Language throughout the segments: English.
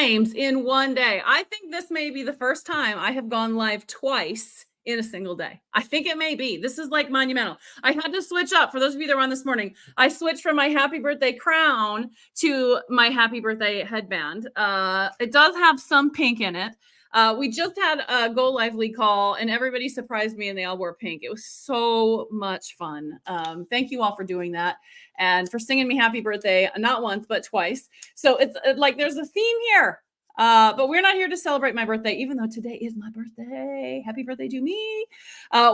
times in one day. I think this may be the first time I have gone live twice in a single day. I think it may be. This is like monumental. I had to switch up. For those of you that were on this morning, I switched from my happy birthday crown to my happy birthday headband. It does have some pink in it. We just had a Go Lively call and everybody surprised me and they all wore pink. It was so much fun. Thank you all for doing that and for singing me happy birthday, not once, but twice. So it's like there's a theme here. But we're not here to celebrate my birthday, even though today is my birthday. Happy birthday to me.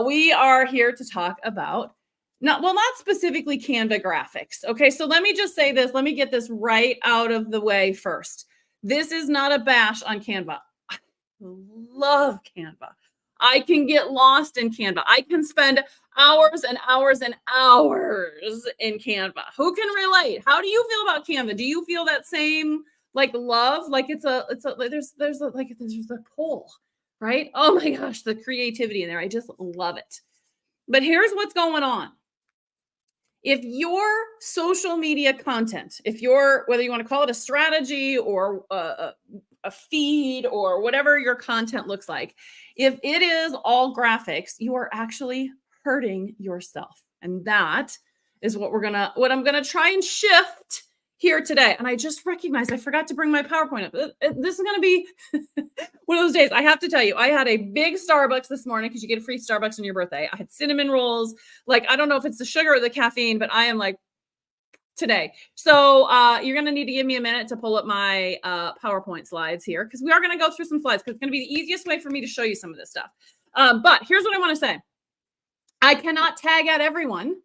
We are here to talk about not specifically Canva graphics. Okay, so let me just say this. Let me get this right out of the way first. This is not a bash on Canva. I love Canva. I can get lost in Canva. I can spend hours and hours and hours in Canva. Who can relate? How do you feel about Canva? Do you feel that same like love? Like there's a pull, right? Oh my gosh, the creativity in there. I just love it. But here's what's going on. If your social media content, whether you want to call it a strategy or a feed or whatever your content looks like, if it is all graphics, you are actually hurting yourself. And that is what I'm going to try and shift here today. And I just recognized I forgot to bring my PowerPoint up. This is going to be one of those days. I have to tell you, I had a big Starbucks this morning because you get a free Starbucks on your birthday. I had cinnamon rolls. Like, I don't know if it's the sugar or the caffeine, but I am like today. So you're going to need to give me a minute to pull up my PowerPoint slides here because we are going to go through some slides because it's going to be the easiest way for me to show you some of this stuff. But here's what I want to say. I cannot tag at everyone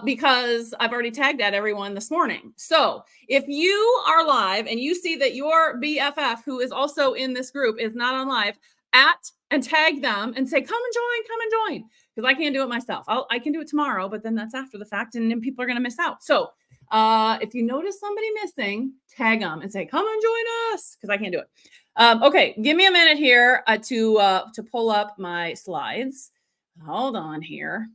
because I've already tagged at everyone this morning. So if you are live and you see that your BFF, who is also in this group, is not on live, and tag them and say, come and join, because I can't do it myself. I can do it tomorrow, but then that's after the fact, and then people are going to miss out. So if you notice somebody missing, tag them and say, come and join us, because I can't do it. Okay, give me a minute here to pull up my slides. Hold on here.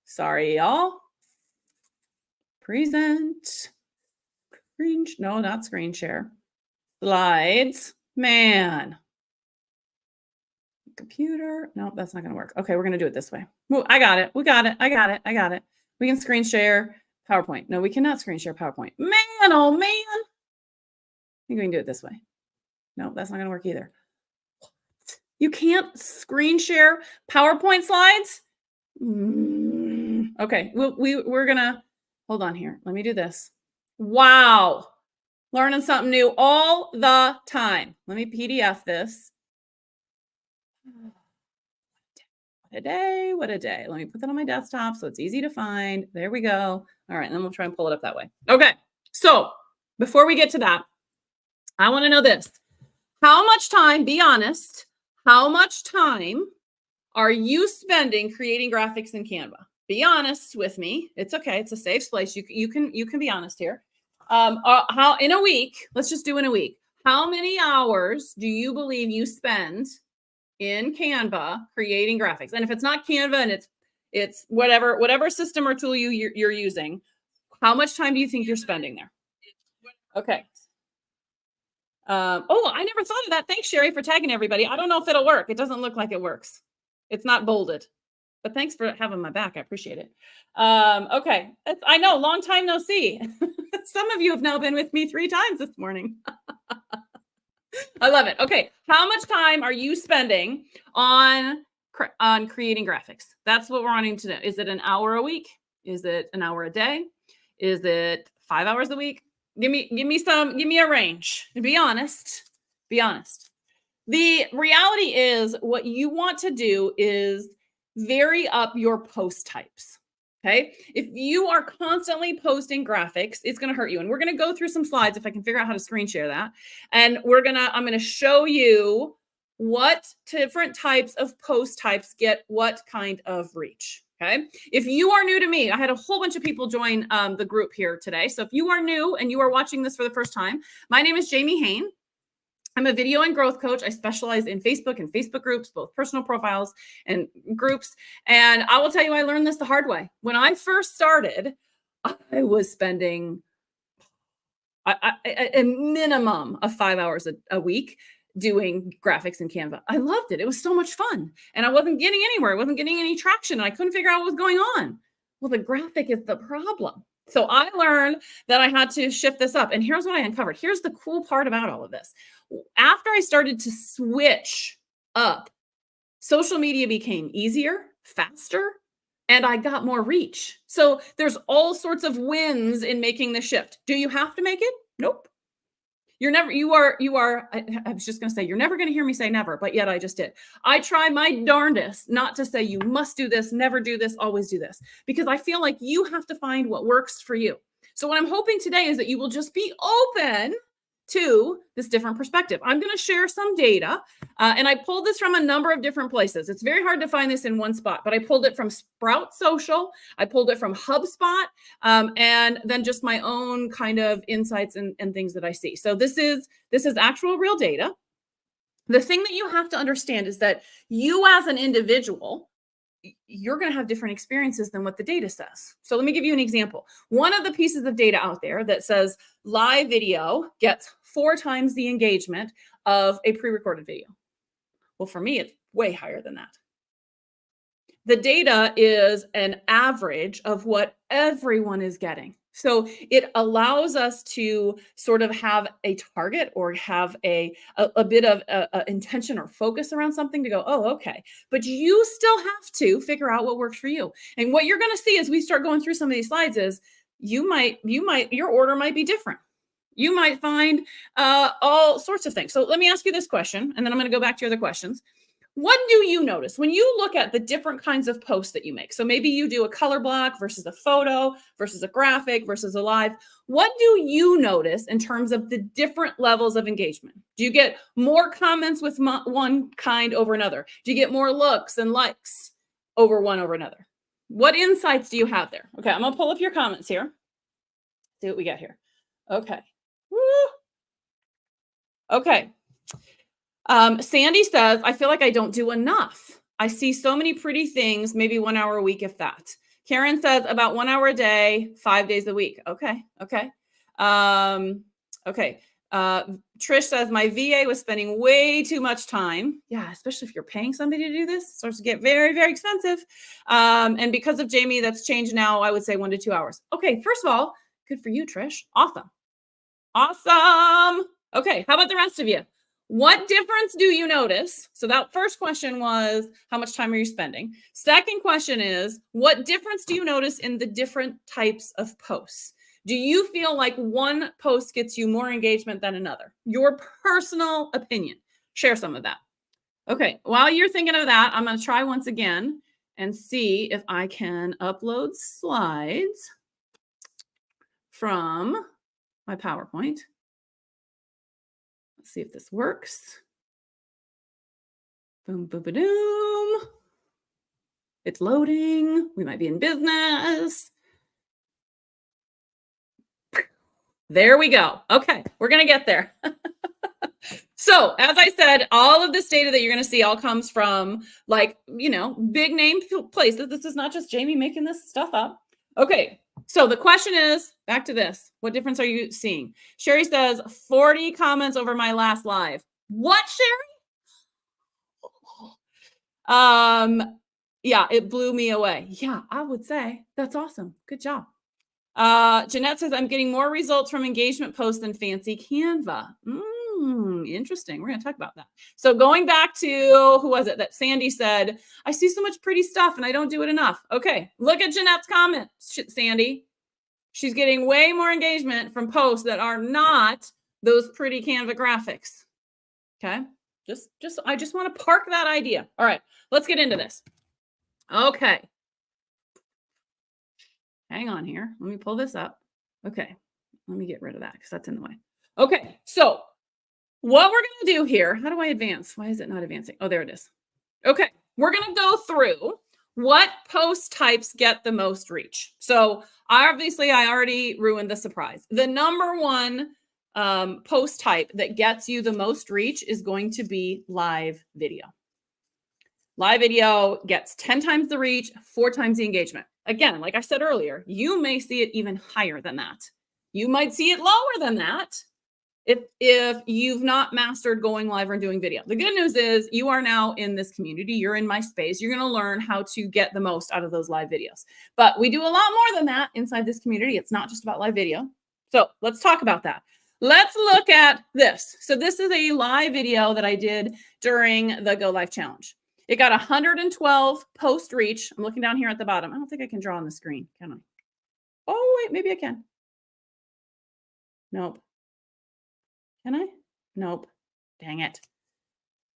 Sorry, y'all. Present. No, not screen share. Slides. Man. Computer. No, that's not going to work. Okay, we're going to do it this way. I got it. We got it. We can screen share PowerPoint. No, we cannot screen share PowerPoint. Man, oh man. I think we can do it this way. No, that's not going to work either. You can't screen share PowerPoint slides? Okay, we're going to, hold on here. Let me do this. Wow. Learning something new all the time. Let me PDF this. What a day. Let me put that on my desktop so it's easy to find. There we go. All right, and then we'll try and pull it up that way. Okay, so before we get to that, I want to know this. How much time, be honest, how much time are you spending creating graphics in Canva? Be honest with me. It's okay. It's a safe place. You can be honest here. How in a week, let's just do in a week. How many hours do you believe you spend in Canva creating graphics? And if it's not Canva and it's whatever system or tool you're using, how much time do you think you're spending there? Okay. I never thought of that. Thanks, Sherry, for tagging everybody. I don't know if it'll work. It doesn't look like it works. It's not bolded. But thanks for having my back. I appreciate it. Okay. I know, long time no see. Some of you have now been with me 3 times this morning. I love it. Okay. How much time are you spending on creating graphics? That's what we're wanting to know. Is it an hour a week? Is it an hour a day? Is it 5 hours a week? Give me a range. Be honest. The reality is what you want to do is vary up your post types. Okay. If you are constantly posting graphics, it's going to hurt you. And we're going to go through some slides if I can figure out how to screen share that. And I'm going to show you what different types of post types get what kind of reach. Okay. If you are new to me, I had a whole bunch of people join the group here today. So if you are new and you are watching this for the first time, my name is Jamie Hain. I'm a video and growth coach. I specialize in Facebook and Facebook groups, both personal profiles and groups. And I will tell you, I learned this the hard way. When I first started, I was spending A minimum of 5 hours a week doing graphics in Canva. I loved it. It was so much fun. And I wasn't getting anywhere. I wasn't getting any traction. And I couldn't figure out what was going on. Well, the graphic is the problem. So I learned that I had to shift this up. And here's what I uncovered. Here's the cool part about all of this. After I started to switch up, social media became easier, faster, and I got more reach. So there's all sorts of wins in making the shift. Do you have to make it? Nope. You are, I was just going to say, you're never going to hear me say never, but yet I just did. I try my darndest not to say you must do this, never do this, always do this, because I feel like you have to find what works for you. So what I'm hoping today is that you will just be open to this different perspective. I'm going to share some data, and I pulled this from a number of different places. It's very hard to find this in one spot, but I pulled it from Sprout Social, I pulled it from HubSpot, and then just my own kind of insights and things that I see. So this is actual real data. The thing that you have to understand is that you as an individual, you're going to have different experiences than what the data says. So let me give you an example. One of the pieces of data out there that says live video gets 4 times the engagement of a pre-recorded video. Well, for me, it's way higher than that. The data is an average of what everyone is getting. So it allows us to sort of have a target or have a bit of intention or focus around something to go, oh, okay. But you still have to figure out what works for you. And what you're going to see as we start going through some of these slides is your order might be different. You might find all sorts of things. So let me ask you this question, and then I'm going to go back to your other questions. What do you notice when you look at the different kinds of posts that you make? So maybe you do a color block versus a photo versus a graphic versus a live. What do you notice in terms of the different levels of engagement? Do you get more comments with one kind over another? Do you get more looks and likes over one over another? What insights do you have there? Okay, I'm going to pull up your comments here. See what we got here. Okay. Woo. Okay. Sandy says, I feel like I don't do enough. I see so many pretty things, maybe 1 hour a week, if that. Karen says about 1 hour a day, 5 days a week. Okay. Okay. Okay. Trish says my VA was spending way too much time. Yeah. Especially if you're paying somebody to do this, it starts to get very, very expensive. And because of Jamie, that's changed now. I would say 1 to 2 hours. Okay. First of all, good for you, Trish. Awesome. Awesome. Okay. How about the rest of you? What difference do you notice? So that first question was, how much time are you spending? Second question is, what difference do you notice in the different types of posts? Do you feel like one post gets you more engagement than another? Your personal opinion. Share some of that. Okay, while you're thinking of that, I'm going to try once again and see if I can upload slides from my PowerPoint. Let's see if this works. Boom, boom, boom. It's loading. We might be in business. There we go. Okay, we're going to get there. So, as I said, all of this data that you're going to see all comes from big name places. This is not just Jamie making this stuff up. Okay. So the question is, back to this. What difference are you seeing? Sherry says 40 comments over my last live. What, Sherry? Yeah, it blew me away. Yeah, I would say that's awesome. Good job. Jeanette says I'm getting more results from engagement posts than fancy Canva. Interesting. We're going to talk about that. So going back to, who was it that Sandy said, I see so much pretty stuff and I don't do it enough. Okay. Look at Jeanette's comment, Sandy. She's getting way more engagement from posts that are not those pretty Canva graphics. Okay. I just want to park that idea. All right. Let's get into this. Okay. Hang on here. Let me pull this up. Okay. Let me get rid of that because that's in the way. Okay. So what we're going to do here, how do I advance? Why is it not advancing? Oh, there it is. Okay. We're going to go through what post types get the most reach. So obviously I already ruined the surprise. The number one post type that gets you the most reach is going to be live video. Live video gets 10 times the reach, 4 times the engagement. Again, like I said earlier, you may see it even higher than that. You might see it lower than that if you've not mastered going live or doing video. The good news is you are now in this community. You're in my space. You're going to learn how to get the most out of those live videos. But we do a lot more than that inside this community. It's not just about live video. So let's talk about that. Let's look at this. So this is a live video that I did during the Go Live Challenge. It got 112 post reach. I'm looking down here at the bottom. I don't think I can draw on the screen, can I? Oh, wait, maybe I can. Nope. Can I? Nope. Dang it.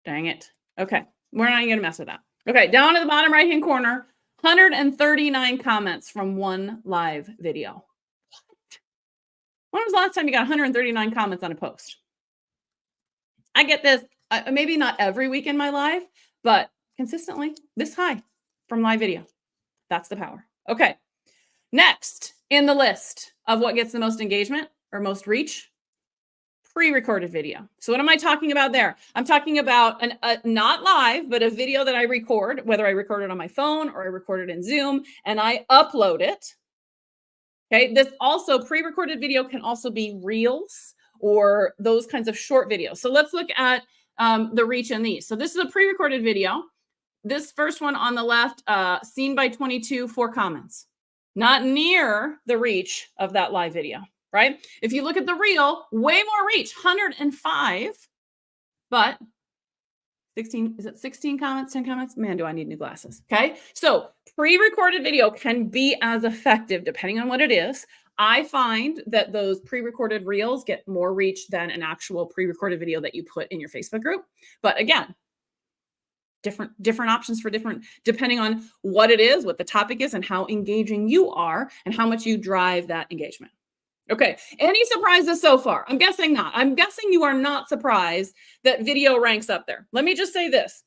Dang it. Okay. We're not even going to mess with that. Okay. Down at the bottom right-hand corner, 139 comments from one live video. When was the last time you got 139 comments on a post? I get this, maybe not every week in my live, but consistently this high from live video. That's the power. Okay. Next in the list of what gets the most engagement or most reach, pre-recorded video. So what am I talking about there? I'm talking about not live, but a video that I record, whether I record it on my phone or I record it in Zoom and I upload it. Okay, this also pre-recorded video can also be reels or those kinds of short videos. So let's look at the reach in these. So this is a pre-recorded video. This first one on the left, seen by 22, 4 comments. Not near the reach of that live video, right? If you look at the reel, way more reach, 105, but 16, is it 16 comments, 10 comments? Man, do I need new glasses, okay? So pre-recorded video can be as effective depending on what it is. I find that those pre-recorded reels get more reach than an actual pre-recorded video that you put in your Facebook group. But again, different options for different, depending on what it is, what the topic is, and how engaging you are and how much you drive that engagement. Okay, any surprises so far? I'm guessing not. I'm guessing you are not surprised that video ranks up there. Let me just say this.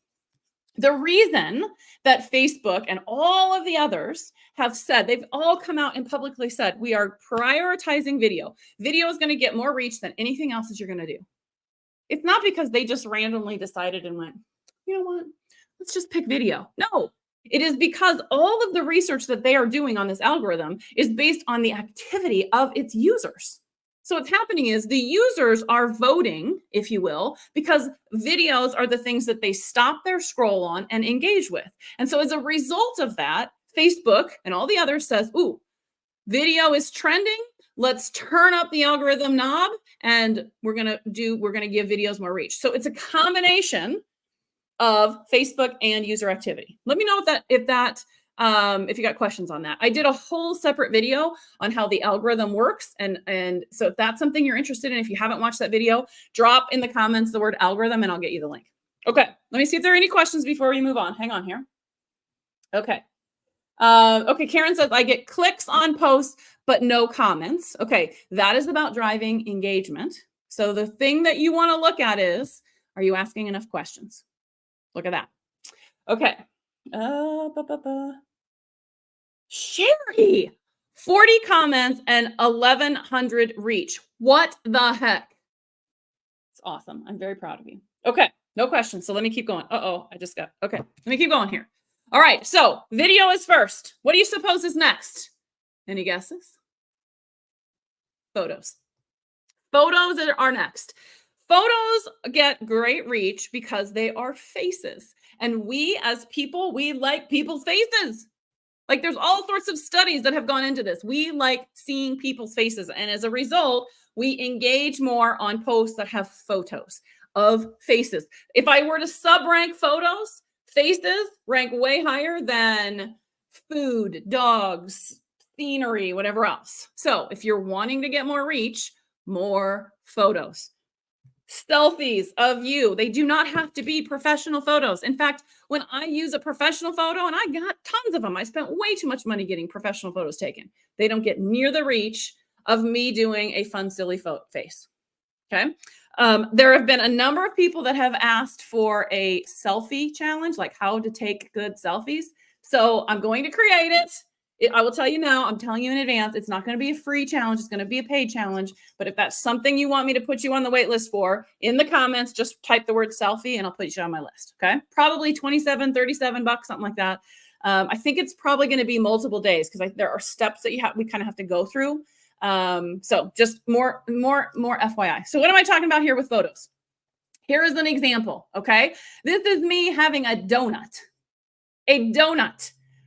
The reason that Facebook and all of the others have said, they've all come out and publicly said, we are prioritizing video. Video is going to get more reach than anything else that you're going to do. It's not because they just randomly decided and went, you know what, let's just pick video. No, it is because all of the research that they are doing on this algorithm is based on the activity of its users. So what's happening is the users are voting, if you will, because videos are the things that they stop their scroll on and engage with. And so as a result of that, Facebook and all the others says, ooh, video is trending. Let's turn up the algorithm knob and we're going to give videos more reach. So it's a combination of Facebook and user activity. Let me know if you got questions on that. I did a whole separate video on how the algorithm works. And so if that's something you're interested in, if you haven't watched that video, drop in the comments the word algorithm and I'll get you the link. Okay. Let me see if there are any questions before we move on. Hang on here. Okay. Okay. Karen says, I get clicks on posts, but no comments. Okay. That is about driving engagement. So the thing that you want to look at is, are you asking enough questions? Look at that. Okay. Sherry, 40 comments and 1,100 reach. What the heck? It's awesome. I'm very proud of you. Okay. No questions. So let me keep going. Okay. Let me keep going here. All right. So video is first. What do you suppose is next? Any guesses? Photos. Photos are next. Photos get great reach because they are faces. And we as people, we like people's faces. Like there's all sorts of studies that have gone into this. We like seeing people's faces. And as a result, we engage more on posts that have photos of faces. If I were to sub-rank photos, faces rank way higher than food, dogs, scenery, whatever else. So if you're wanting to get more reach, more photos. Selfies of you. They do not have to be professional photos. In fact, when I use a professional photo, and I got tons of them, I spent way too much money getting professional photos taken. They don't get near the reach of me doing a fun, silly face. Okay. There have been a number of people that have asked for a selfie challenge, like how to take good selfies. So I'm going to create it. I will tell you now, I'm telling you in advance, it's not going to be a free challenge. It's going to be a paid challenge. But if that's something you want me to put you on the wait list for, in the comments, just type the word selfie and I'll put you on my list. Okay. Probably 27, 37 bucks, something like that. I think it's probably going to be multiple days because there are steps that we kind of have to go through. So just more FYI. So what am I talking about here with photos? Here is an example. Okay. This is me having a donut,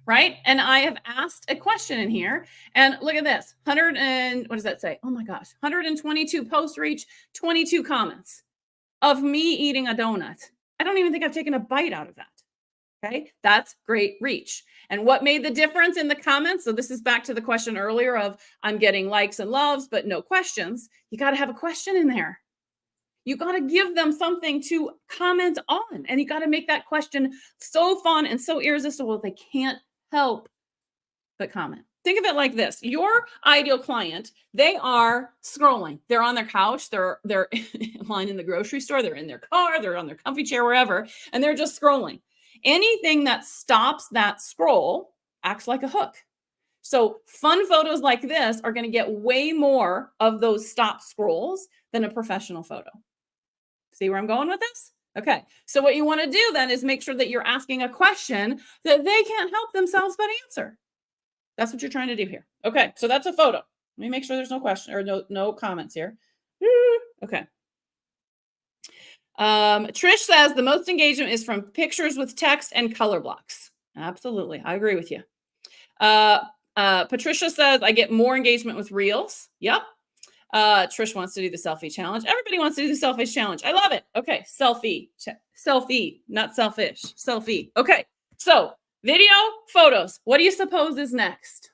right? And I have asked a question in here, and look at this, 100 and what does that say? Oh my gosh, 122 post reach, 22 comments of me eating a donut. I don't even think I've taken a bite out of that. Okay, that's great reach. And what made the difference in the comments? So this is back to the question earlier of I'm getting likes and loves, but no questions. You got to have a question in there. You got to give them something to comment on, and you got to make that question so fun and so irresistible that they can't help but comment. Think of it like this. Your ideal client, they are scrolling. They're on their couch. They're in line in the grocery store. They're in their car. They're on their comfy chair, wherever, and they're just scrolling. Anything that stops that scroll acts like a hook. So fun photos like this are going to get way more of those stop scrolls than a professional photo. See where I'm going with this? Okay. So what you want to do then is make sure that you're asking a question that they can't help themselves but answer. That's what you're trying to do here. Okay. So that's a photo. Let me make sure there's no question or no comments here. Okay. Trish says the most engagement is from pictures with text and color blocks. Absolutely. I agree with you. Patricia says I get more engagement with reels. Yep. Trish wants to do the selfie challenge. Everybody wants to do the selfie challenge. I love it. Okay. Selfie, not selfish. Selfie. Okay. So video, photos. What do you suppose is next?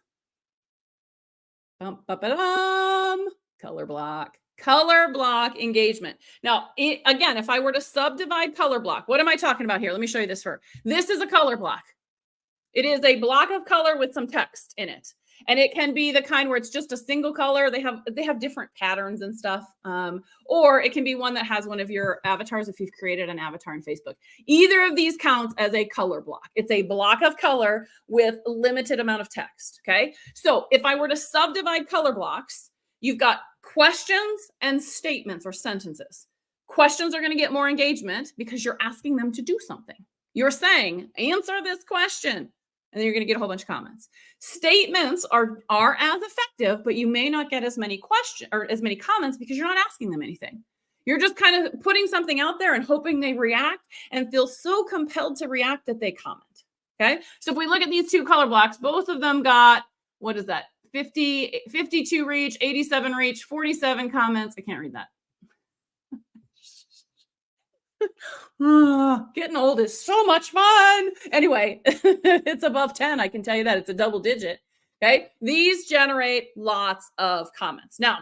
Color block engagement. Now, again, if I were to subdivide color block, what am I talking about here? Let me show you this first. This is a color block. It is a block of color with some text in it. And it can be the kind where it's just a single color. They have different patterns and stuff. Or it can be one that has one of your avatars if you've created an avatar in Facebook. Either of these counts as a color block. It's a block of color with a limited amount of text. Okay. So if I were to subdivide color blocks, you've got questions and statements or sentences. Questions are going to get more engagement because you're asking them to do something. You're saying, answer this question. And then you're going to get a whole bunch of comments. Statements are as effective, but you may not get as many questions or as many comments because you're not asking them anything. You're just kind of putting something out there and hoping they react and feel so compelled to react that they comment. Okay. So if we look at these two color blocks, both of them got, what is that? 52 reach, 87 reach, 47 comments. I can't read that. Getting old is so much fun. Anyway, it's above 10. I can tell you that it's a double digit. Okay. These generate lots of comments. Now,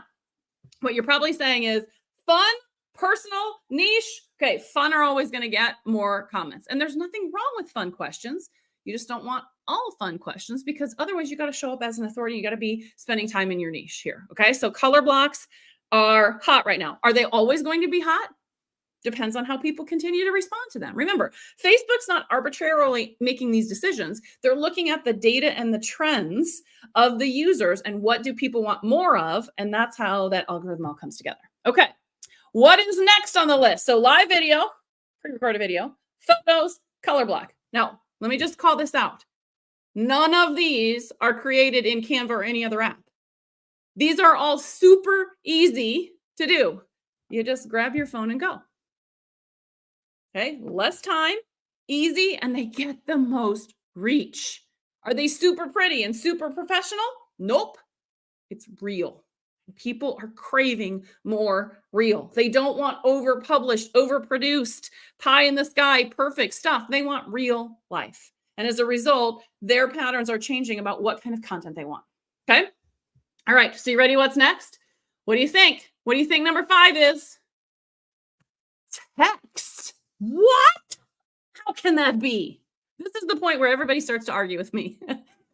what you're probably saying is fun, personal, niche. Okay. Fun are always going to get more comments. And there's nothing wrong with fun questions. You just don't want all fun questions because otherwise you got to show up as an authority. You got to be spending time in your niche here. Okay. So color blocks are hot right now. Are they always going to be hot? Depends on how people continue to respond to them. Remember, Facebook's not arbitrarily making these decisions. They're looking at the data and the trends of the users and what do people want more of. And that's how that algorithm all comes together. Okay. What is next on the list? So live video, pre-recorded video, photos, color block. Now, let me just call this out. None of these are created in Canva or any other app. These are all super easy to do. You just grab your phone and go. Okay, less time, easy, and they get the most reach. Are they super pretty and super professional? Nope. It's real. People are craving more real. They don't want over-published, overproduced, pie in the sky, perfect stuff. They want real life. And as a result, their patterns are changing about what kind of content they want. Okay? All right, so you ready? What's next? What do you think? What do you think number 5 is? Text. What? How can that be? This is the point where everybody starts to argue with me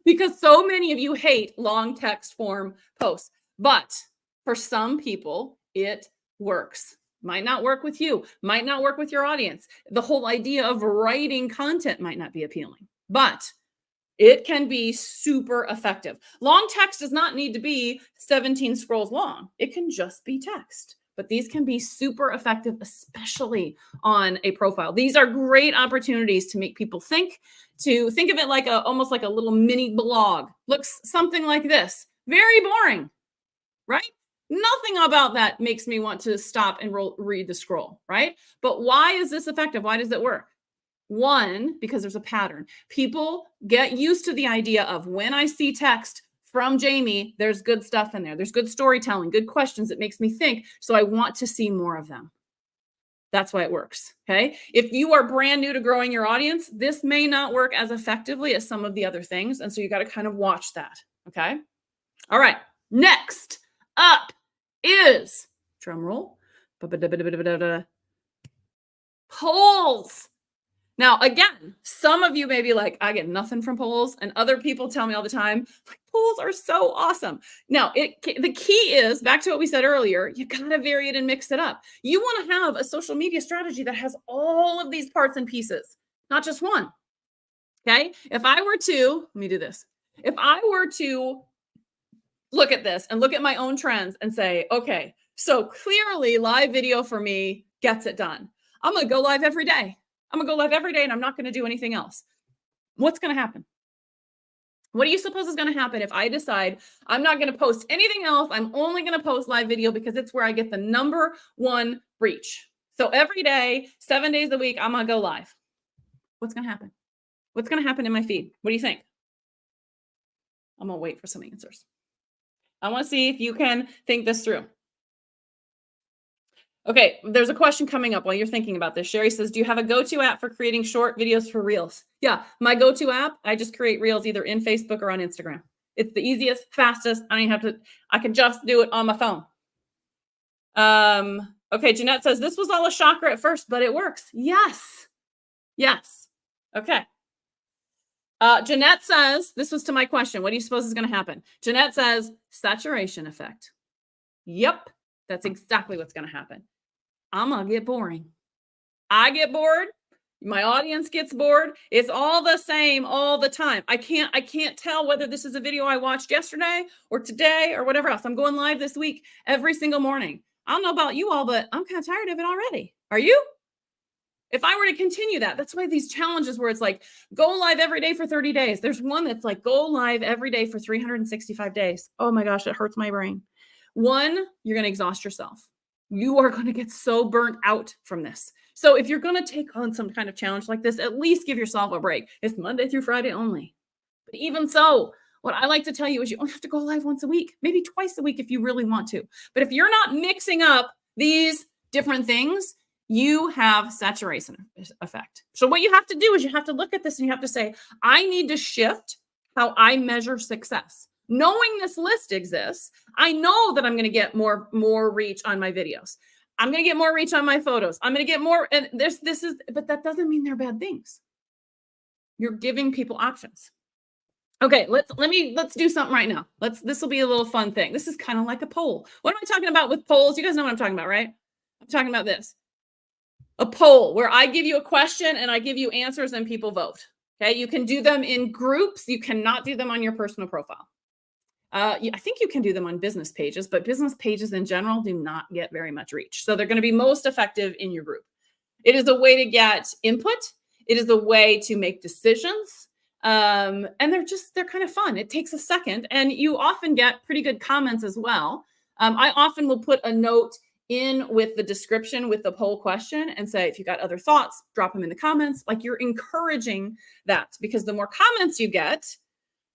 because so many of you hate long text form posts. But for some people, it works. Might not work with you, might not work with your audience. The whole idea of writing content might not be appealing, but it can be super effective. Long text does not need to be 17 scrolls long. It can just be text. But these can be super effective, especially on a profile. These are great opportunities to make people think of it like almost like a little mini blog. Looks something like this. Very boring. right? Nothing about that makes me want to stop and read the scroll, right? But why is this effective? Why does it work? One, because there's a pattern. People get used to the idea of when I see text from Jamie, there's good stuff in there. There's good storytelling, good questions. It makes me think. So I want to see more of them. That's why it works. Okay. If you are brand new to growing your audience, this may not work as effectively as some of the other things. And so you got to kind of watch that. Okay. All right. Next up is drum roll. Polls. Now, again, some of you may be like, I get nothing from polls, and other people tell me all the time, like, polls are so awesome. Now, the key is back to what we said earlier, you gotta vary it and mix it up. You wanna have a social media strategy that has all of these parts and pieces, not just one, okay? If I were to, let me do this. If I were to look at this and look at my own trends and say, okay, so clearly live video for me gets it done. I'm gonna go live every day. I'm gonna go live every day and I'm not gonna do anything else. What's gonna happen? What do you suppose is gonna happen if I decide I'm not gonna post anything else? I'm only gonna post live video because it's where I get the #1 reach. So every day, 7 days a week, I'm gonna go live. What's gonna happen? What's gonna happen in my feed? What do you think? I'm gonna wait for some answers. I wanna see if you can think this through. Okay, there's a question coming up while you're thinking about this. Sherry says, do you have a go-to app for creating short videos for Reels? Yeah, my go-to app, I just create Reels either in Facebook or on Instagram. It's the easiest, fastest. I can just do it on my phone. Okay, Jeanette says, this was all a shocker at first, but it works. Yes. Yes. Okay. Jeanette says, this was to my question. What do you suppose is going to happen? Jeanette says, saturation effect. Yep, that's exactly what's going to happen. I'm going to get boring. I get bored. My audience gets bored. It's all the same all the time. I can't tell whether this is a video I watched yesterday or today or whatever else. I'm going live this week every single morning. I don't know about you all, but I'm kind of tired of it already. Are you? If I were to continue that, that's why these challenges where it's like, go live every day for 30 days. There's one that's like, go live every day for 365 days. Oh my gosh, it hurts my brain. One, you're going to exhaust yourself. You are going to get so burnt out from this. So if you're going to take on some kind of challenge like this, at least give yourself a break. It's Monday through Friday only. But even so, what I like to tell you is you only have to go live once a week, maybe twice a week if you really want to. But if you're not mixing up these different things, you have saturation effect. So what you have to do is you have to look at this and you have to say, I need to shift how I measure success. Knowing this list exists, I know that I'm going to get more reach on my videos. I'm going to get more reach on my photos. I'm going to get more, and but that doesn't mean they're bad things. You're giving people options. Okay, let's do something right now. This will be a little fun thing. This is kind of like a poll. What am I talking about with polls? You guys know what I'm talking about, right? I'm talking about this. A poll where I give you a question and I give you answers and people vote. Okay, you can do them in groups. You cannot do them on your personal profile. I think you can do them on business pages, but business pages in general do not get very much reach. So they're going to be most effective in your group. It is a way to get input. It is a way to make decisions. And they're kind of fun. It takes a second and you often get pretty good comments as well. I often will put a note in with the description with the poll question and say, if you got other thoughts, drop them in the comments. Like you're encouraging that because the more comments you get,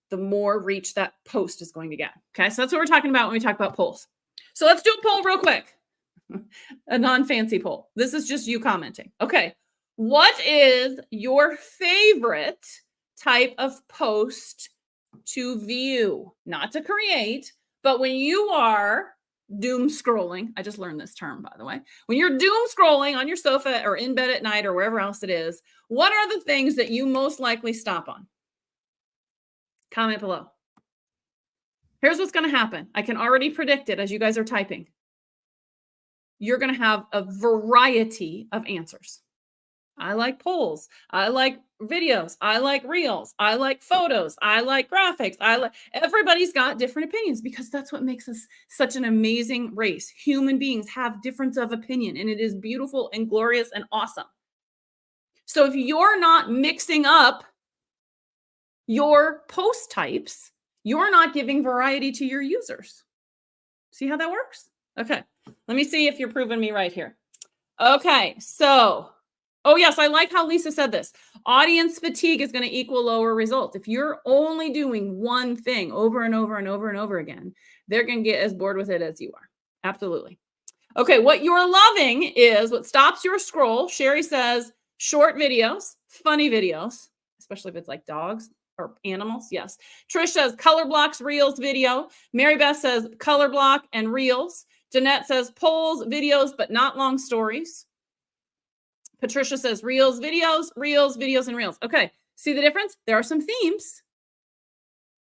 the more reach that post is going to get. Okay, so that's what we're talking about when we talk about polls. So let's do a poll real quick. A non-fancy poll. This is just you commenting. Okay, what is your favorite type of post to view? Not to create, but when you are doom scrolling, I just learned this term, by the way. When you're doom scrolling on your sofa or in bed at night or wherever else it is, what are the things that you most likely stop on? Comment below. Here's what's going to happen. I can already predict it as you guys are typing. You're going to have a variety of answers. I like polls. I like videos. I like reels. I like photos. I like graphics. Everybody's got different opinions because that's what makes us such an amazing race. Human beings have difference of opinion and it is beautiful and glorious and awesome. So if you're not mixing up your post types, you're not giving variety to your users. See how that works? Okay. Let me see if you're proving me right here. Okay. So, oh yes, I like how Lisa said this. Audience fatigue is going to equal lower results. If you're only doing one thing over and over and over and over again, they're going to get as bored with it as you are. Absolutely. Okay. What you're loving is what stops your scroll. Sherry says short videos, funny videos, especially if it's like dogs or animals. Yes. Trish says color blocks, reels, video. Mary Beth says color block and reels. Jeanette says polls, videos, but not long stories. Patricia says reels, videos, videos, and reels. Okay. See the difference? There are some themes,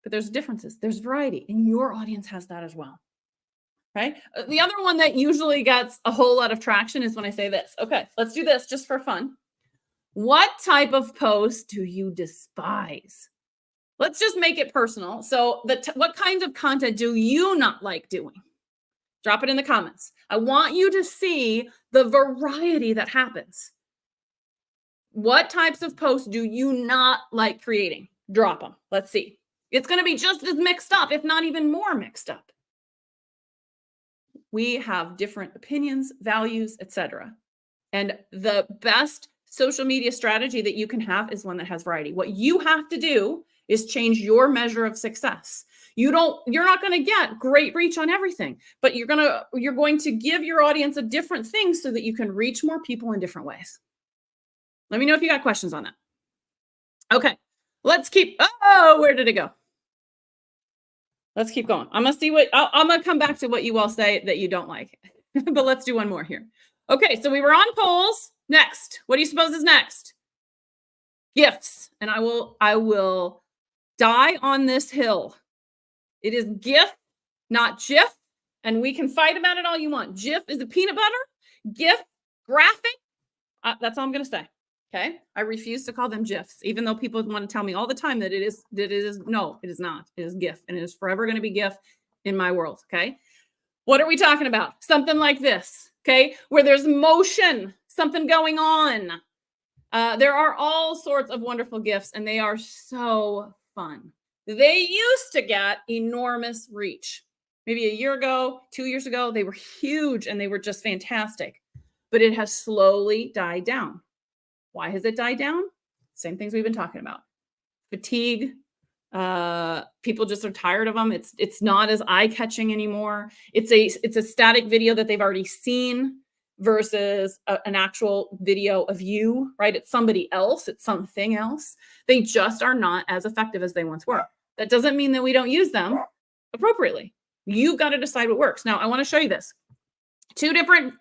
but there's differences. There's variety, and your audience has that as well. Okay. The other one that usually gets a whole lot of traction is when I say this. Okay. Let's do this just for fun. What type of post do you despise? Let's just make it personal. So what kinds of content do you not like doing? Drop it in the comments. I want you to see the variety that happens. What types of posts do you not like creating? Drop them. Let's see. It's going to be just as mixed up, if not even more mixed up. We have different opinions, values, etc. And the best social media strategy that you can have is one that has variety. What you have to do is change your measure of success. You're not going to get great reach on everything, but you're going to give your audience a different thing so that you can reach more people in different ways. Let me know if you got questions on that. Okay, let's keep, where did it go? Let's keep going. I'm going to come back to what you all say that you don't like, but let's do one more here. Okay, so we were on polls. Next, what do you suppose is next? GIFs. And I will die on this hill. It is GIF, not GIF. And we can fight about it all you want. GIF is a peanut butter. GIF, graphic. That's all I'm going to say. Okay. I refuse to call them GIFs, even though people want to tell me all the time that it is. No, it is not. It is GIF, and it is forever going to be GIF in my world. Okay. What are we talking about? Something like this. Okay. Where there's motion, something going on. There are all sorts of wonderful GIFs, and they are so fun. They used to get enormous reach. Maybe a year ago, 2 years ago, they were huge and they were just fantastic, but it has slowly died down. Why has it died down? Same things we've been talking about. Fatigue. People just are tired of them. It's not as eye-catching anymore. It's a static video that they've already seen versus an actual video of you, right? It's somebody else. It's something else. They just are not as effective as they once were. That doesn't mean that we don't use them appropriately. You've got to decide what works. Now, I want to show you this. Two different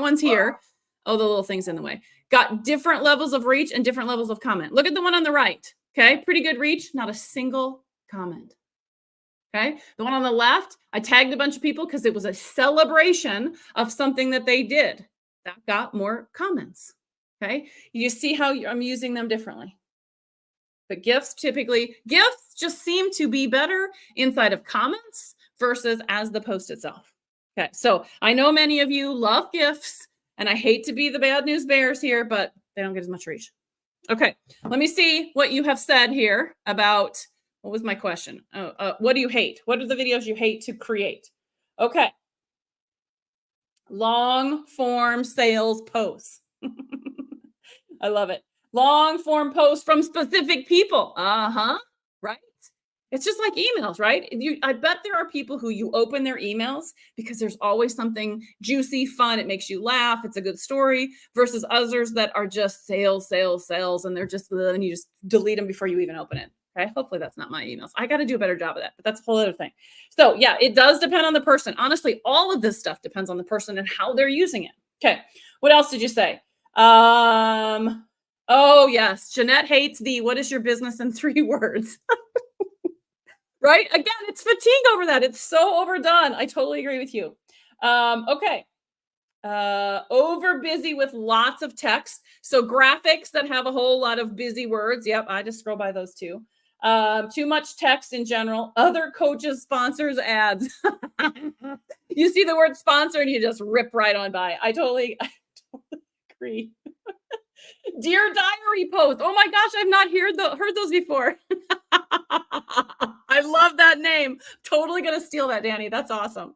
ones here. Oh, the little thing's in the way. Got different levels of reach and different levels of comment. Look at the one on the right. Okay, pretty good reach, not a single comment. Okay, the one on the left, I tagged a bunch of people because it was a celebration of something that they did. That got more comments. Okay, you see how I'm using them differently. But GIFs just seem to be better inside of comments versus as the post itself. Okay, so I know many of you love GIFs, and I hate to be the bad news bears here, but they don't get as much reach. Okay, let me see what you have said here about, what was my question? What do you hate? What are the videos you hate to create? Okay. Long form sales posts. I love it. Long form posts from specific people. Right? It's just like emails, right? I bet there are people who you open their emails because there's always something juicy, fun. It makes you laugh. It's a good story versus others that are just sales, and they're just, and you just delete them before you even open it. Okay. Hopefully that's not my emails. I got to do a better job of that, but that's a whole other thing. So yeah, it does depend on the person. Honestly, all of this stuff depends on the person and how they're using it. Okay. What else did you say? Oh yes. Jeanette hates what is your business in 3 words? Right? Again, it's fatigue over that. It's so overdone. I totally agree with you. Okay. Over busy with lots of text. So graphics that have a whole lot of busy words. Yep. I just scroll by those too. Too much text in general. Other coaches, sponsors, ads. You see the word sponsor and you just rip right on by. I totally agree. Dear diary post. Oh my gosh, I've not heard those before. I love that name. Totally gonna steal that, Danny. That's awesome.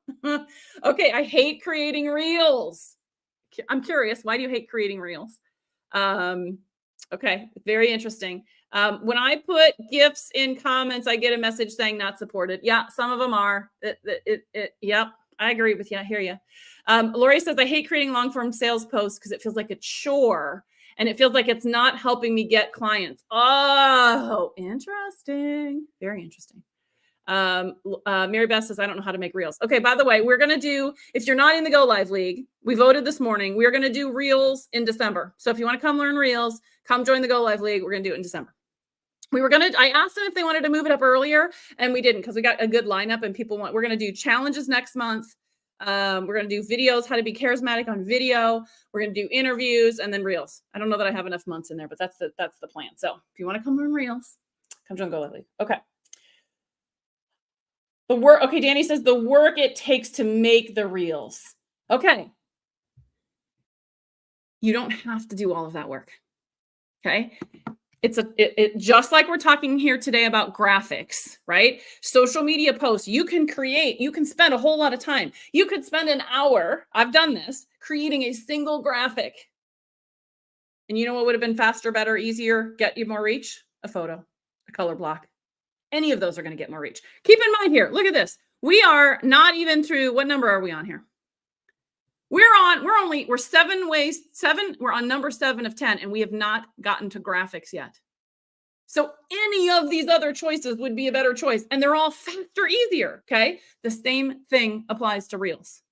Okay, I hate creating reels. I'm curious, why do you hate creating reels? Um, okay, very interesting. When I put gifts in comments, I get a message saying not supported. Yeah, some of them are. Yep, I agree with you. I hear you. Lori says, I hate creating long form sales posts because it feels like a chore and it feels like it's not helping me get clients. Oh, interesting. Very interesting. Mary Beth says, I don't know how to make reels. Okay, by the way, we're going to do, if you're not in the Go Live League, we voted this morning, we're going to do reels in December. So if you want to come learn reels, come join the Go Live League. We're going to do it in December. I asked them if they wanted to move it up earlier, and we didn't because we got a good lineup and we're going to do challenges next month. We're going to do videos, how to be charismatic on video. We're going to do interviews and then reels. I don't know that I have enough months in there, but that's the plan. So if you want to come learn reels, come join Go Live League. Okay. The work. Okay. Danny says the work it takes to make the reels. Okay. You don't have to do all of that work. Okay. It's just like we're talking here today about graphics, right? Social media posts, you can spend a whole lot of time. You could spend an hour, I've done this, creating a single graphic. And you know what would have been faster, better, easier, get you more reach? A photo, a color block. Any of those are going to get more reach. Keep in mind here, look at this. We are not even through, what number are we on here? We're on number 7 of 10, and we have not gotten to graphics yet. So any of these other choices would be a better choice, and they're all faster, easier, okay? The same thing applies to reels.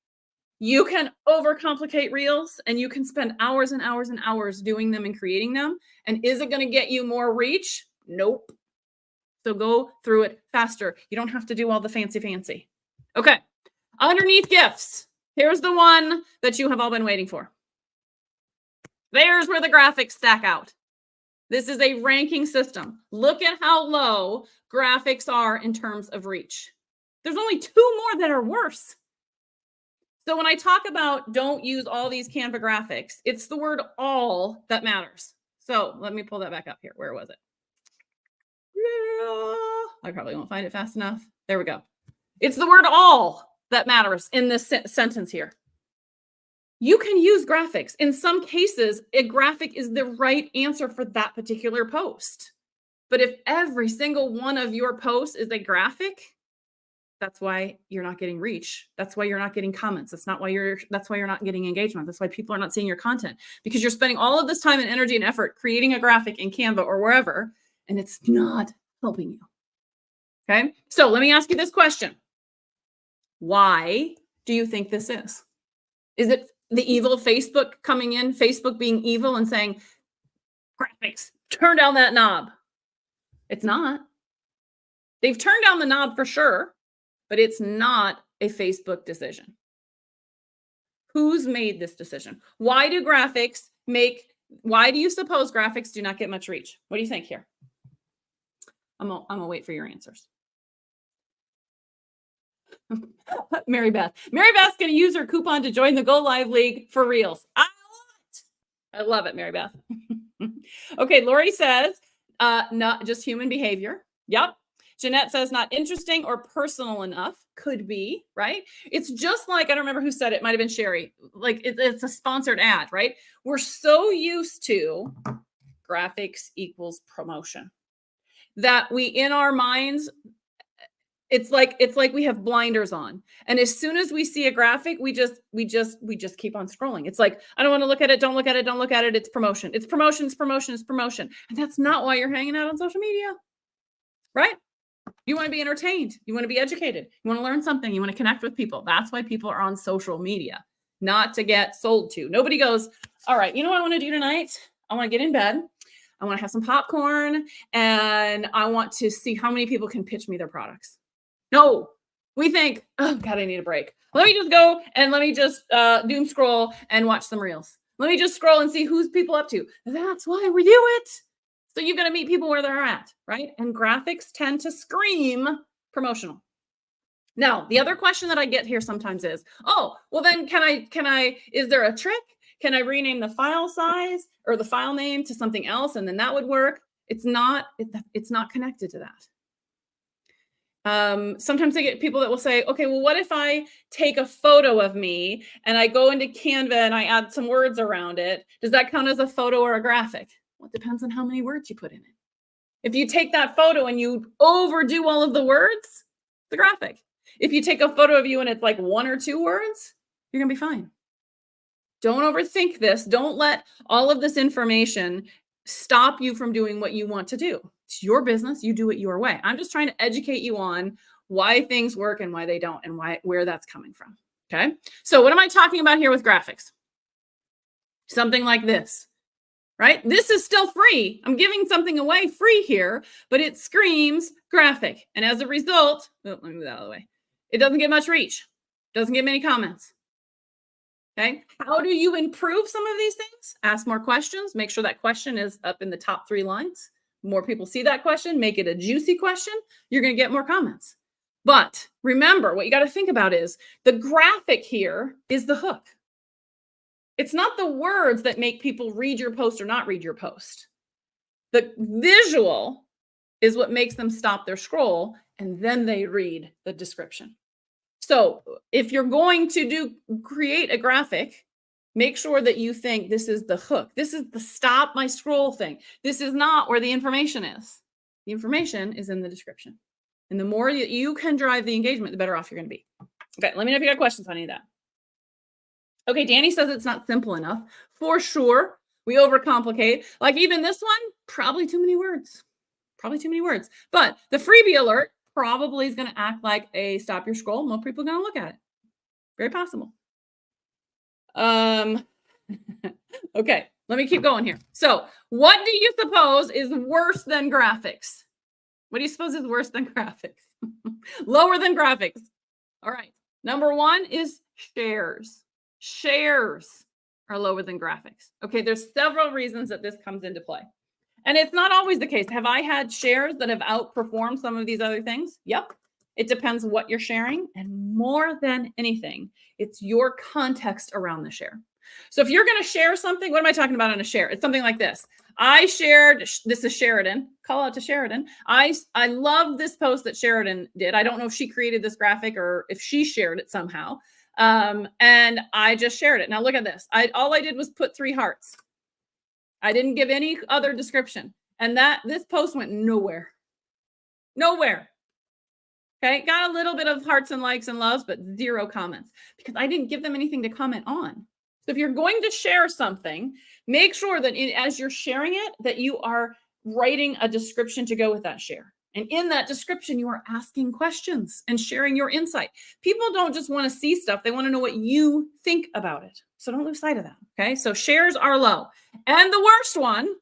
You can overcomplicate reels, and you can spend hours and hours and hours doing them and creating them, and is it going to get you more reach? Nope. So go through it faster. You don't have to do all the fancy. Okay, underneath gifts. Here's the one that you have all been waiting for. There's where the graphics stack out. This is a ranking system. Look at how low graphics are in terms of reach. There's only 2 more that are worse. So when I talk about don't use all these Canva graphics, it's the word all that matters. So let me pull that back up here. Where was it? I probably won't find it fast enough. There we go. It's the word all that matters in this sentence here. You can use graphics. In some cases, a graphic is the right answer for that particular post. But if every single one of your posts is a graphic, that's why you're not getting reach. That's why you're not getting comments. That's why you're not getting engagement. That's why people are not seeing your content, because you're spending all of this time and energy and effort creating a graphic in Canva or wherever, and it's not helping you. Okay. So let me ask you this question. Why do you think this is? Is it the evil Facebook coming in, Facebook being evil and saying, graphics, turn down that knob? It's not. They've turned down the knob for sure, but it's not a Facebook decision. Who's made this decision? Why do you suppose graphics do not get much reach? What do you think here? I'm gonna wait for your answers. Mary Beth's going to use her coupon to join the Go Live League for reels. I love it, Mary Beth. Okay, Lori says, not just human behavior. Yep. Jeanette says, not interesting or personal enough. Could be, right? It's just like, I don't remember who said it. Might have been Sherry. Like it's a sponsored ad, right? We're so used to graphics equals promotion that we, in our minds, it's like we have blinders on. And as soon as we see a graphic, we just keep on scrolling. It's like, I don't want to look at it. Don't look at it. Don't look at it. It's promotion. It's promotion. It's promotion. It's promotion. And that's not why you're hanging out on social media, right? You want to be entertained. You want to be educated. You want to learn something. You want to connect with people. That's why people are on social media, not to get sold to. Nobody goes, all right, you know what I want to do tonight? I want to get in bed. I want to have some popcorn, and I want to see how many people can pitch me their products. No, we think, oh God, I need a break. Let me just go and let me just doom scroll and watch some reels. Let me just scroll and see who's people up to. That's why we do it. So you've got to meet people where they're at, right? And graphics tend to scream promotional. Now, the other question that I get here sometimes is, oh, well then is there a trick? Can I rename the file size or the file name to something else and then that would work? It's not connected to that. Sometimes I get people that will say, okay, well, what if I take a photo of me and I go into Canva and I add some words around it? Does that count as a photo or a graphic? Well, it depends on how many words you put in it. If you take that photo and you overdo all of the words, the graphic. If you take a photo of you and it's like 1 or 2 words, you're gonna be fine. Don't overthink this. Don't let all of this information stop you from doing what you want to do. It's your business. You do it your way. I'm just trying to educate you on why things work and why they don't and where that's coming from. Okay. So what am I talking about here with graphics? Something like this, right? This is still free. I'm giving something away free here, but it screams graphic. And as a result, let me move that out of the way. It doesn't get much reach. Doesn't get many comments. Okay. How do you improve some of these things? Ask more questions. Make sure that question is up in the top 3 lines. More people see that question, make it a juicy question. You're going to get more comments. But remember, what you got to think about is the graphic here is the hook. It's not the words that make people read your post or not read your post. The visual is what makes them stop their scroll and then they read the description. So if you're going to create a graphic, make sure that you think this is the hook. This is the stop my scroll thing. This is not where the information is. The information is in the description. And the more you can drive the engagement, the better off you're going to be. Okay, let me know if you got questions on any of that. Okay, Danny says it's not simple enough. For sure, we overcomplicate. Like even this one, probably too many words. Probably too many words. But the freebie alert probably is going to act like a stop your scroll. More people are going to look at it. Very possible. Okay, let me keep going here. So what do you suppose is worse than graphics? What do you suppose is worse than graphics? Lower than graphics. All right. Number 1 is shares. Shares are lower than graphics. Okay, there's several reasons that this comes into play. And it's not always the case. Have I had shares that have outperformed some of these other things? Yep. It depends what you're sharing. And more than anything, it's your context around the share. So if you're going to share something, what am I talking about on a share? It's something like this. I shared, this is Sheridan. Call out to Sheridan. I love this post that Sheridan did. I don't know if she created this graphic or if she shared it somehow. And I just shared it. Now look at this. All I did was put 3 hearts. I didn't give any other description. And this post went nowhere. Nowhere. Okay. Got a little bit of hearts and likes and loves, but 0 comments because I didn't give them anything to comment on. So if you're going to share something, make sure that as you're sharing it, that you are writing a description to go with that share. And in that description, you are asking questions and sharing your insight. People don't just want to see stuff. They want to know what you think about it. So don't lose sight of that. Okay. So shares are low. And the worst one,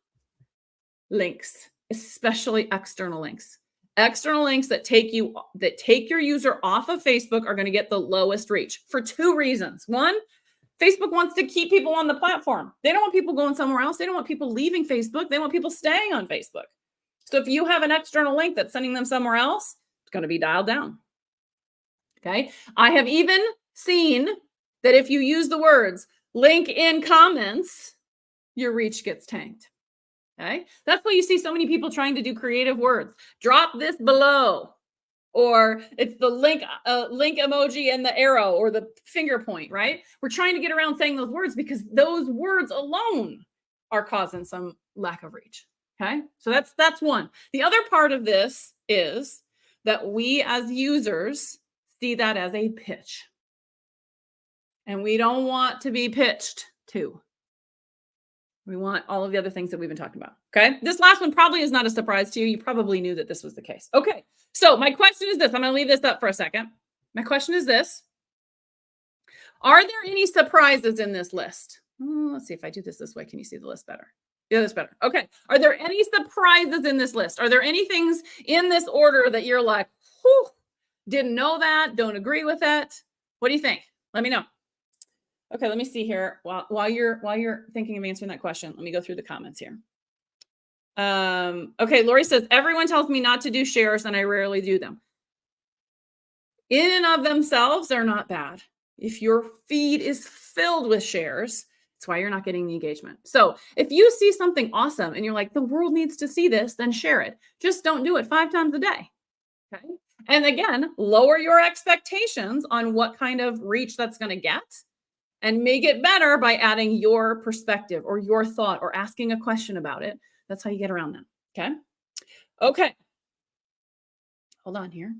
links, especially external links. External links that take your user off of Facebook are going to get the lowest reach for 2 reasons. 1, Facebook wants to keep people on the platform. They don't want people going somewhere else. They don't want people leaving Facebook. They want people staying on Facebook. So if you have an external link that's sending them somewhere else, it's going to be dialed down. Okay. I have even seen that if you use the words link in comments, your reach gets tanked. Okay. That's why you see so many people trying to do creative words. Drop this below. Or it's the link emoji and the arrow or the finger point, right? We're trying to get around saying those words because those words alone are causing some lack of reach. Okay. So that's one. The other part of this is that we as users see that as a pitch. And we don't want to be pitched to. We want all of the other things that we've been talking about. Okay. This last one probably is not a surprise to you. You probably knew that this was the case. Okay. So my question is this. I'm going to leave this up for a second. My question is this. Are there any surprises in this list? Let's see if I do this way. Can you see the list better? Yeah, that's better. Okay. Are there any surprises in this list? Are there any things in this order that you're like, whew, didn't know that, don't agree with it? What do you think? Let me know. Okay, let me see here. While you're thinking of answering that question, let me go through the comments here. Okay, Lori says, everyone tells me not to do shares and I rarely do them. In and of themselves, they're not bad. If your feed is filled with shares, that's why you're not getting the engagement. So if you see something awesome and you're like, the world needs to see this, then share it. Just don't do it 5 times a day. Okay. And again, lower your expectations on what kind of reach that's going to get and make it better by adding your perspective or your thought or asking a question about it. That's how you get around that. Okay. Okay. Hold on here.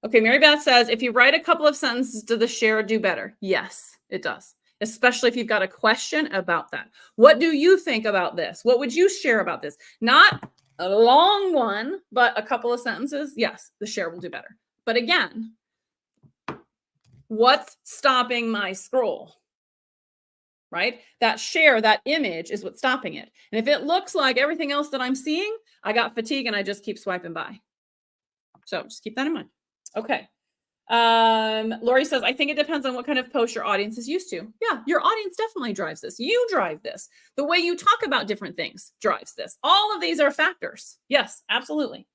Okay. Mary Beth says, if you write a couple of sentences, does the share do better? Yes, it does. Especially if you've got a question about that. What do you think about this? What would you share about this? Not a long one, but a couple of sentences. Yes, the share will do better. But again, what's stopping my scroll? Right? That share, that image is what's stopping it. And if it looks like everything else that I'm seeing, I got fatigue and I just keep swiping by. So just keep that in mind. Okay. Lori says, I think it depends on what kind of post your audience is used to. Yeah, your audience definitely drives this. You drive this. The way you talk about different things drives this. All of these are factors. Yes, absolutely.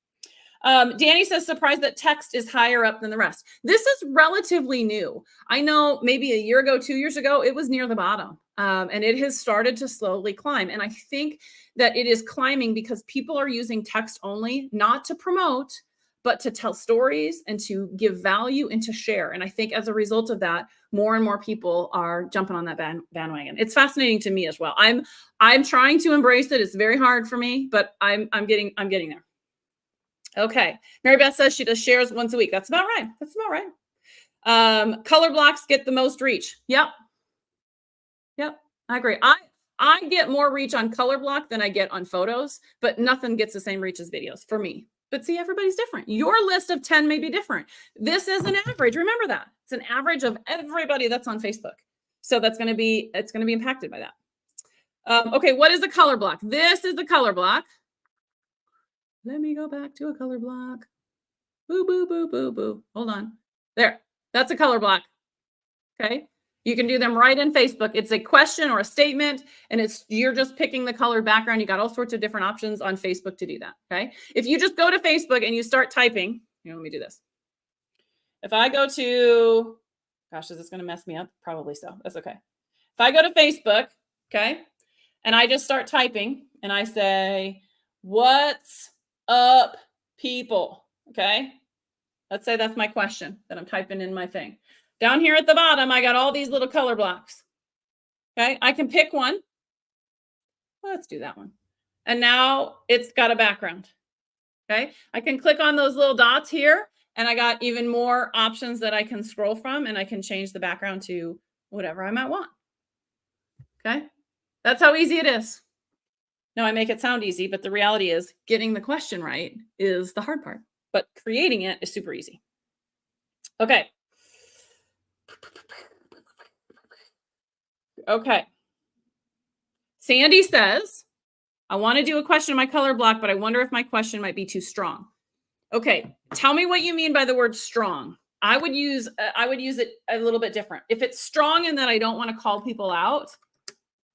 Danny says, surprised that text is higher up than the rest. This is relatively new. I know maybe a year ago, 2 years ago, it was near the bottom. And it has started to slowly climb. And I think that it is climbing because people are using text only, not to promote, but to tell stories and to give value and to share. And I think as a result of that, more and more people are jumping on that bandwagon. It's fascinating to me as well. I'm trying to embrace it. It's very hard for me, but I'm getting there. Okay. Mary Beth says she does shares once a week. That's about right. That's about right. Color blocks get the most reach. Yep. Yep. I agree. I get more reach on color block than I get on photos, but nothing gets the same reach as videos for me. But see, everybody's different. Your list of 10 may be different. This is an average. Remember that. It's an average of everybody that's on Facebook. So it's going to be impacted by that. Okay. What is the color block? This is the color block. Let me go back to a color block. Boo, boo, boo, boo, boo. Hold on. There. That's a color block. Okay. You can do them right in Facebook. It's a question or a statement, and you're just picking the colored background. You got all sorts of different options on Facebook to do that. Okay. If you just go to Facebook and you start typing, let me do this. If I go to, gosh, is this going to mess me up? Probably so. That's okay. If I go to Facebook, okay, and I just start typing and I say, what's up, people? Okay. Let's say that's my question that I'm typing in my thing. Down here at the bottom, I got all these little color blocks. Okay. I can pick one. Let's do that one. And now it's got a background. Okay. I can click on those little dots here and I got even more options that I can scroll from, and I can change the background to whatever I might want. Okay. That's how easy it is. Now I make it sound easy, but the reality is getting the question right is the hard part, but creating it is super easy. Okay. Okay. Sandy says, I want to do a question in my color block, but I wonder if my question might be too strong. Okay. Tell me what you mean by the word strong. I would use it a little bit different. If it's strong and that I don't want to call people out,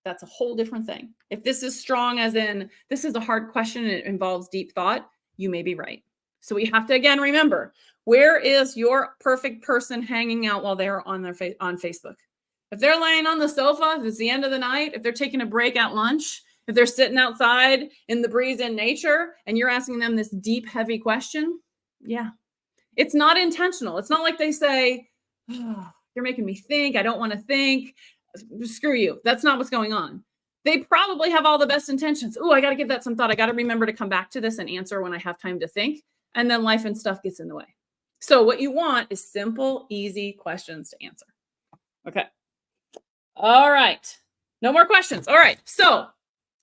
that's a whole different thing. If this is strong as in this is a hard question and it involves deep thought, you may be right. So we have to, again, remember, where is your perfect person hanging out while they're on Facebook? If they're laying on the sofa, if it's the end of the night, if they're taking a break at lunch, if they're sitting outside in the breeze in nature and you're asking them this deep, heavy question, yeah, it's not intentional. It's not like they say, oh, you're making me think. I don't want to think. Screw you. That's not what's going on. They probably have all the best intentions. Oh, I got to give that some thought. I got to remember to come back to this and answer when I have time to think. And then life and stuff gets in the way. So what you want is simple, easy questions to answer. Okay. All right. No more questions. All right. So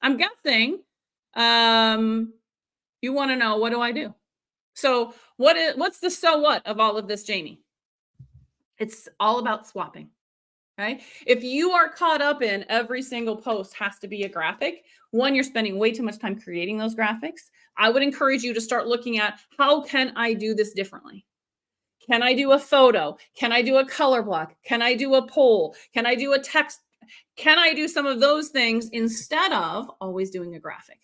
I'm guessing you want to know, what do I do? So what's the so what of all of this, Jamie? It's all about swapping. Okay. If you are caught up in every single post has to be a graphic, one, you're spending way too much time creating those graphics. I would encourage you to start looking at, how can I do this differently? Can I do a photo? Can I do a color block? Can I do a poll? Can I do a text? Can I do some of those things instead of always doing a graphic?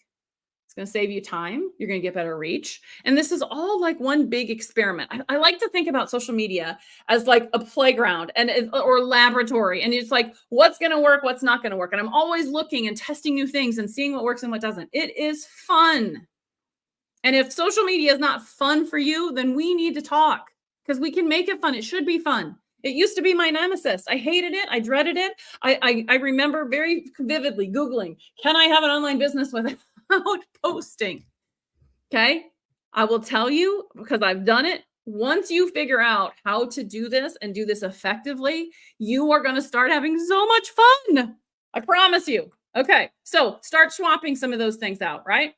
It's going to save you time. You're going to get better reach. And this is all like one big experiment. I like to think about social media as like a playground or laboratory. And it's like, what's going to work? What's not going to work? And I'm always looking and testing new things and seeing what works and what doesn't. It is fun. And if social media is not fun for you, then we need to talk because we can make it fun. It should be fun. It used to be my nemesis. I hated it. I dreaded it. I remember very vividly Googling, can I have an online business without posting? Okay. I will tell you because I've done it. Once you figure out how to do this and do this effectively, you are going to start having so much fun. I promise you. Okay. So start swapping some of those things out, right?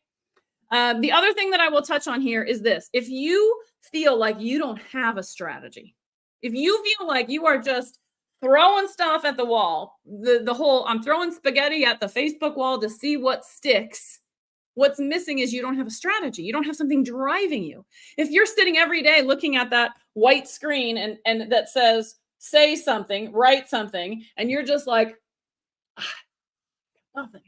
The other thing that I will touch on here is this. If you feel like you don't have a strategy, if you feel like you are just throwing stuff at the wall, the whole I'm throwing spaghetti at the Facebook wall to see what sticks, what's missing is you don't have a strategy. You don't have something driving you. If you're sitting every day looking at that white screen and that says, say something, write something, and you're just like, nothing.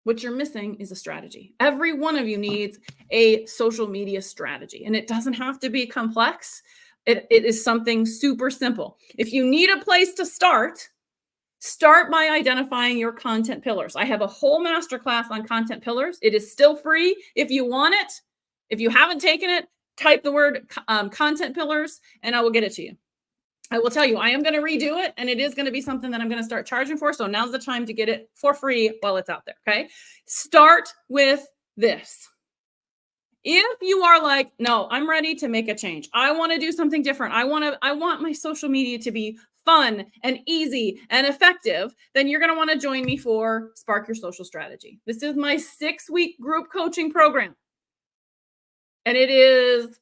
What you're missing is a strategy. Every one of you needs a social media strategy, and it doesn't have to be complex. It is something super simple. If you need a place to start by identifying your content pillars. I have a whole masterclass on content pillars. It is still free if you want it. If you haven't taken it, type the word content pillars, and I will get it to you. I will tell you, I am going to redo it, and it is going to be something that I'm going to start charging for. So now's the time to get it for free while it's out there. Okay. Start with this. If you are like, no, I'm ready to make a change. I want to do something different. I want my social media to be fun and easy and effective, then you're going to want to join me for Spark Your Social Strategy. This is my 6-week group coaching program. And it is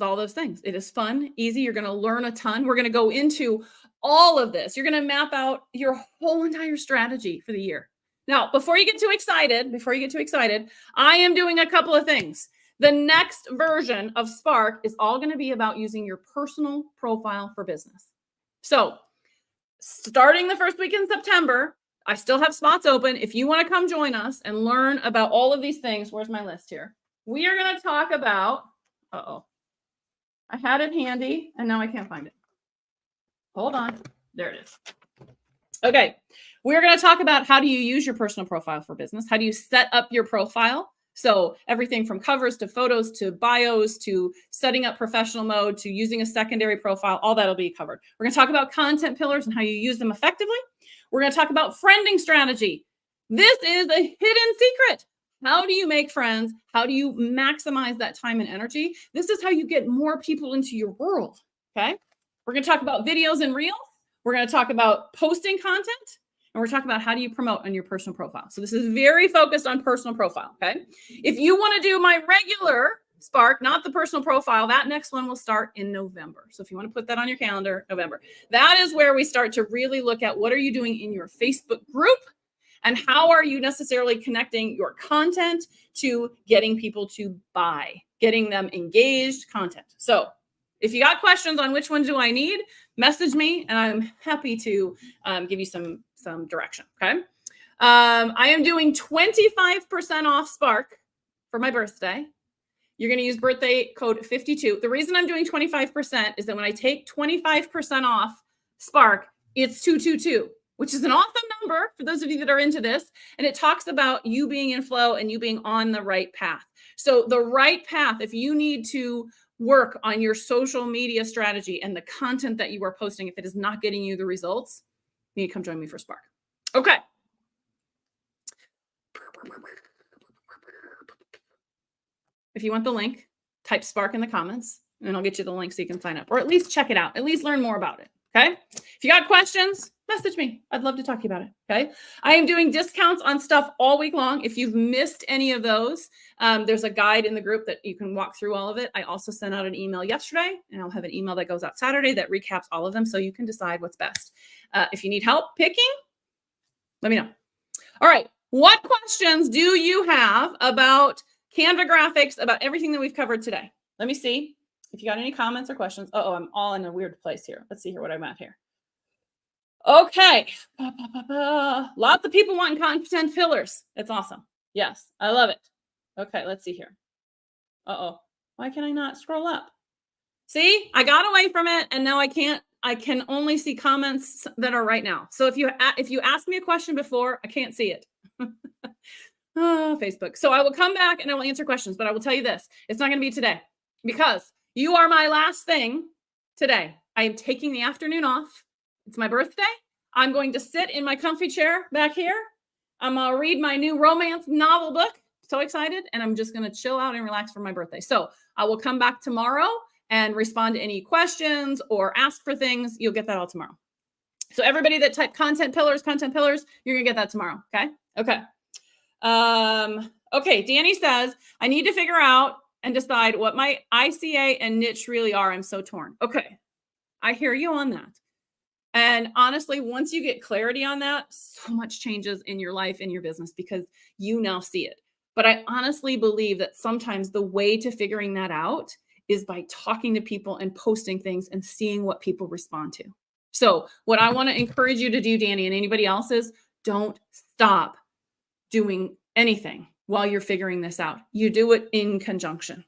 all those things. It is fun, easy. You're going to learn a ton. We're going to go into all of this. You're going to map out your whole entire strategy for the year. Now, before you get too excited, I am doing a couple of things. The next version of Spark is all going to be about using your personal profile for business. So starting the first week in September, I still have spots open. If you want to come join us and learn about all of these things, where's my list here? We are going to talk about, I had it handy and now I can't find it. Hold on. There it is. Okay. We're going to talk about how do you use your personal profile for business? How do you set up your profile? So everything from covers to photos to bios to setting up professional mode to using a secondary profile, all that'll be covered. We're going to talk about content pillars and how you use them effectively. We're going to talk about friending strategy. This is a hidden secret. How do you make friends? How do you maximize that time and energy? This is how you get more people into your world. Okay. We're going to talk about videos and reels. We're going to talk about posting content. And we're talking about how do you promote on your personal profile. So this is very focused on personal profile, okay? If you want to do my regular Spark, not the personal profile, that next one will start in November. So if you want to put that on your calendar, November. That is where we start to really look at what are you doing in your Facebook group and how are you necessarily connecting your content to getting people to buy, getting them engaged content. So if you got questions on which one do I need, message me and I'm happy to give you some direction. Okay. I am doing 25% off Spark for my birthday. You're going to use birthday code 52. The reason I'm doing 25% is that when I take 25% off Spark, it's 222, which is an awesome number for those of you that are into this. And it talks about you being in flow and you being on the right path. So the right path, if you need to work on your social media strategy and the content that you are posting, if it is not getting you the results, you need to come join me for Spark. Okay. If you want the link, type Spark in the comments and I'll get you the link so you can sign up or at least check it out, at least learn more about it. Okay. If you got questions, message me. I'd love to talk to you about it. Okay. I am doing discounts on stuff all week long. If you've missed any of those, there's a guide in the group that you can walk through all of it. I also sent out an email yesterday and I'll have an email that goes out Saturday that recaps all of them so you can decide what's best. If you need help picking, let me know. All right. What questions do you have about Canva graphics, about everything that we've covered today? Let me see if you got any comments or questions. I'm all in a weird place here. Let's see here what I'm at here. Okay. Lots of people wanting content fillers. It's awesome. Yes, I love it. Okay, let's see here. Why can I not scroll up? See, I got away from it and now I can only see comments that are right now. So if you asked me a question before, I can't see it. Facebook. So I will come back and I will answer questions, but I will tell you this, it's not going to be today because you are my last thing today. I am taking the afternoon off. It's my birthday. I'm going to sit in my comfy chair back here. I'm going to read my new romance novel book. So excited. And I'm just going to chill out and relax for my birthday. So I will come back tomorrow and respond to any questions or ask for things. You'll get that all tomorrow. So everybody that typed content pillars, you're going to get that tomorrow. Okay. Okay. Okay. Danny says, I need to figure out and decide what my ICA and niche really are. I'm so torn. Okay. I hear you on that. And honestly, once you get clarity on that, so much changes in your life, in your business, because you now see it. But I honestly believe that sometimes the way to figuring that out is by talking to people and posting things and seeing what people respond to. So what I want to encourage you to do, Danny, and anybody else, is don't stop doing anything while you're figuring this out. You do it in conjunction.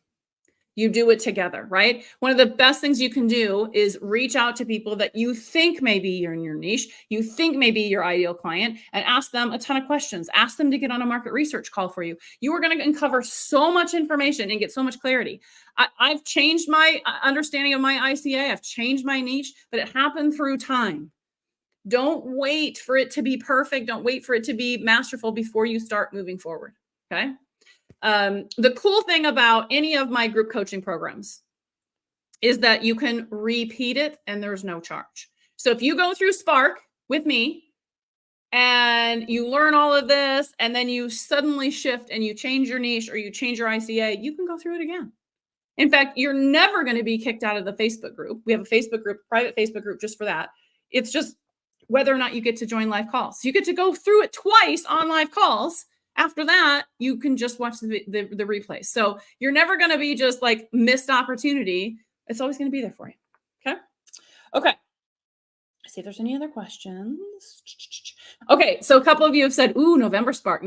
You do it together, right? One of the best things you can do is reach out to people that you think maybe you're in your niche, you think maybe your ideal client, and ask them a ton of questions. Ask them to get on a market research call for you. You are going to uncover so much information and get so much clarity. I've changed my understanding of my ICA. I've changed my niche, but it happened through time. Don't wait for it to be perfect. Don't wait for it to be masterful before you start moving forward, okay? The cool thing about any of my group coaching programs is that you can repeat it and there's no charge. So if you go through Spark with me and you learn all of this and then you suddenly shift and you change your niche or you change your ICA, you can go through it again. In fact, you're never going to be kicked out of the Facebook group. We have a Facebook group, private Facebook group just for that. It's just whether or not you get to join live calls. So you get to go through it twice on live calls. After that, you can just watch the replays. So you're never going to be just like missed opportunity. It's always going to be there for you. Okay. Okay. Let's see if there's any other questions. Okay. So a couple of you have said, ooh, November Spark.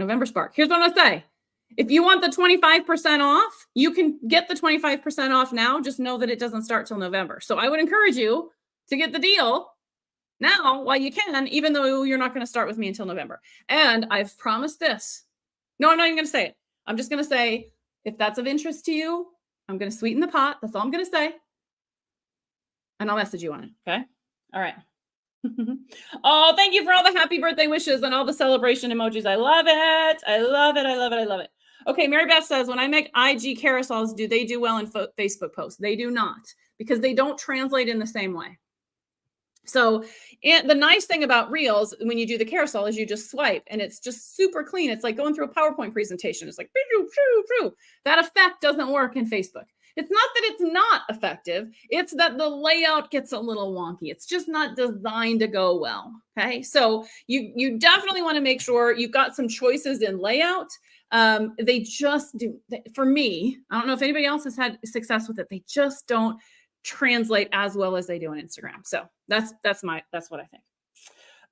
Here's what I'm going to say. If you want the 25% off, you can get the 25% off now. Just know that it doesn't start till November. So I would encourage you to get the deal now while you can, even though you're not going to start with me until November. And I've promised this. No, I'm not even going to say it. I'm just going to say, if that's of interest to you, I'm going to sweeten the pot. That's all I'm going to say. And I'll message you on it. Okay. All right. Oh, thank you for all the happy birthday wishes and all the celebration emojis. I love it. I love it. I love it. I love it. Okay. Mary Beth says, when I make IG carousels, do they do well in Facebook posts? They do not, because they don't translate in the same way. So the nice thing about Reels, when you do the carousel, is you just swipe and it's just super clean. It's like going through a PowerPoint presentation. It's like, that effect doesn't work in Facebook. It's not that it's not effective. It's that the layout gets a little wonky. It's just not designed to go well. Okay. So you definitely want to make sure you've got some choices in layout. They just do, for me, I don't know if anybody else has had success with it. They just don't translate as well as they do on Instagram. So that's what I think.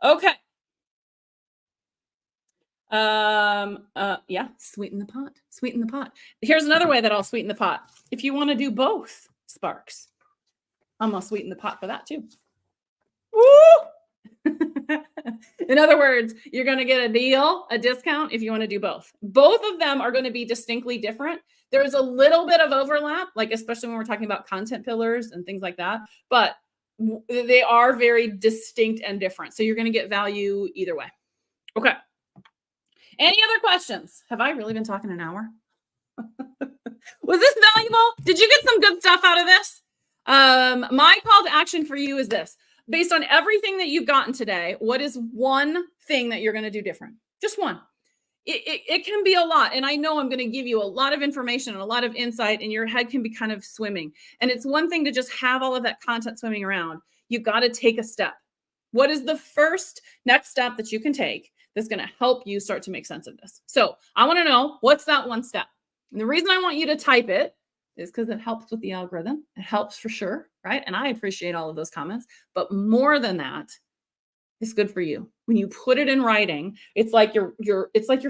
Okay. Yeah, sweeten the pot. Here's another way that I'll sweeten the pot. If you want to do both Sparks, I'm gonna sweeten the pot for that too. Woo! In other words, you're going to get a discount if you want to do both. Both of them are going to be distinctly different. There's a little bit of overlap, like especially when we're talking about content pillars and things like that, but they are very distinct and different. So you're going to get value either way. Okay. Any other questions? Have I really been talking an hour? Was this valuable? Did you get some good stuff out of this? My call to action for you is this. Based on everything that you've gotten today, what is one thing that you're going to do different? Just one. It can be a lot. And I know I'm going to give you a lot of information and a lot of insight, and your head can be kind of swimming. And it's one thing to just have all of that content swimming around. You've got to take a step. What is the next step that you can take that's going to help you start to make sense of this? So I want to know, what's that one step? And the reason I want you to type it is because it helps with the algorithm. It helps for sure, right? And I appreciate all of those comments. But more than that, it's good for you. When you put it in writing, it's like you're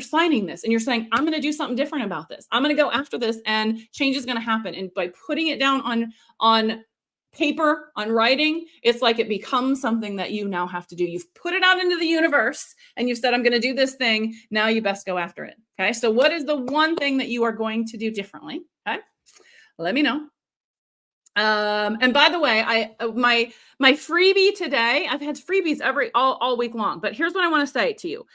signing this and you're saying, I'm going to do something different about this. I'm going to go after this and change is going to happen. And by putting it down on paper, on writing, it's like it becomes something that you now have to do. You've put it out into the universe and you've said, I'm going to do this thing. Now you best go after it. Okay. So what is the one thing that you are going to do differently? Okay. Let me know. And by the way, my freebie today, I've had freebies all week long, but here's what I want to say to you.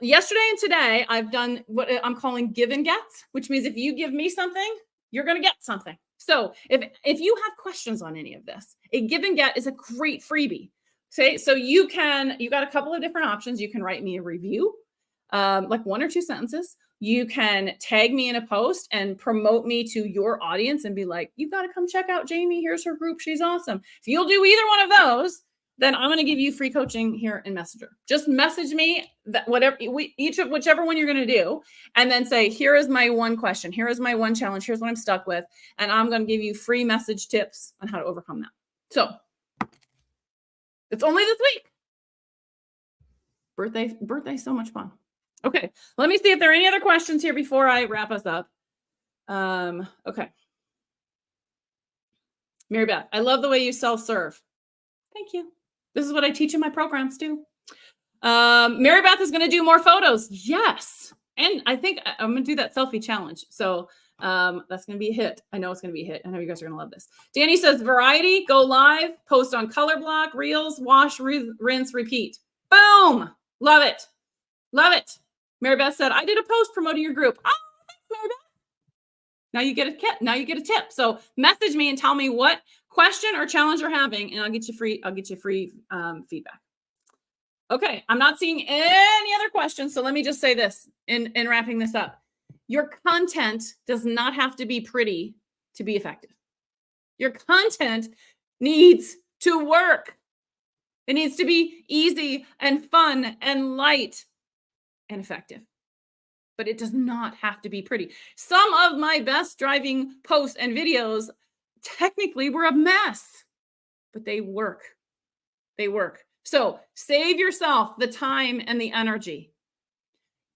Yesterday and today, I've done what I'm calling give and gets, which means if you give me something, you're going to get something. So if you have questions on any of this, a give and get is a great freebie. Okay, so you got a couple of different options. You can write me a review, like 1 or 2 sentences. You can tag me in a post and promote me to your audience and be like, you got to come check out Jamie. Here's her group. She's awesome. If you'll do either one of those, then I'm going to give you free coaching here in Messenger. Just message me that whichever one you're going to do, and then say, here is my one question. Here is my one challenge. Here's what I'm stuck with. And I'm going to give you free message tips on how to overcome that. So it's only this week. Birthday, so much fun. Okay. Let me see if there are any other questions here before I wrap us up. Okay. Mary Beth, I love the way you self-serve. Thank you. This is what I teach in my programs too. Mary Beth is going to do more photos. Yes. And I think I'm going to do that selfie challenge. So that's going to be a hit. I know it's going to be a hit. I know you guys are going to love this. Danny says, variety, go live, post on color block, reels, wash, rinse, repeat. Boom. Love it. Love it. Mary Beth said, I did a post promoting your group. Oh, thanks, Mary Beth. Now you get a kit. Now you get a tip. So message me and tell me what question or challenge you're having, and I'll get you free feedback. Okay. I'm not seeing any other questions. So let me just say this in wrapping this up. Your content does not have to be pretty to be effective. Your content needs to work. It needs to be easy and fun and light and effective. But it does not have to be pretty. Some of my best driving posts and videos technically were a mess, but they work. They work. So save yourself the time and the energy.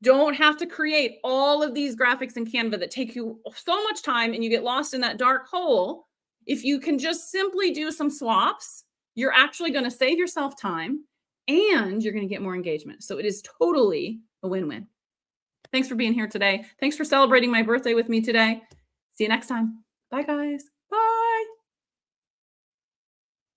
Don't have to create all of these graphics in Canva that take you so much time and you get lost in that dark hole. If you can just simply do some swaps, you're actually going to save yourself time and you're going to get more engagement. So it is totally a win-win. Thanks for being here today. Thanks for celebrating my birthday with me today. See you next time. Bye, guys.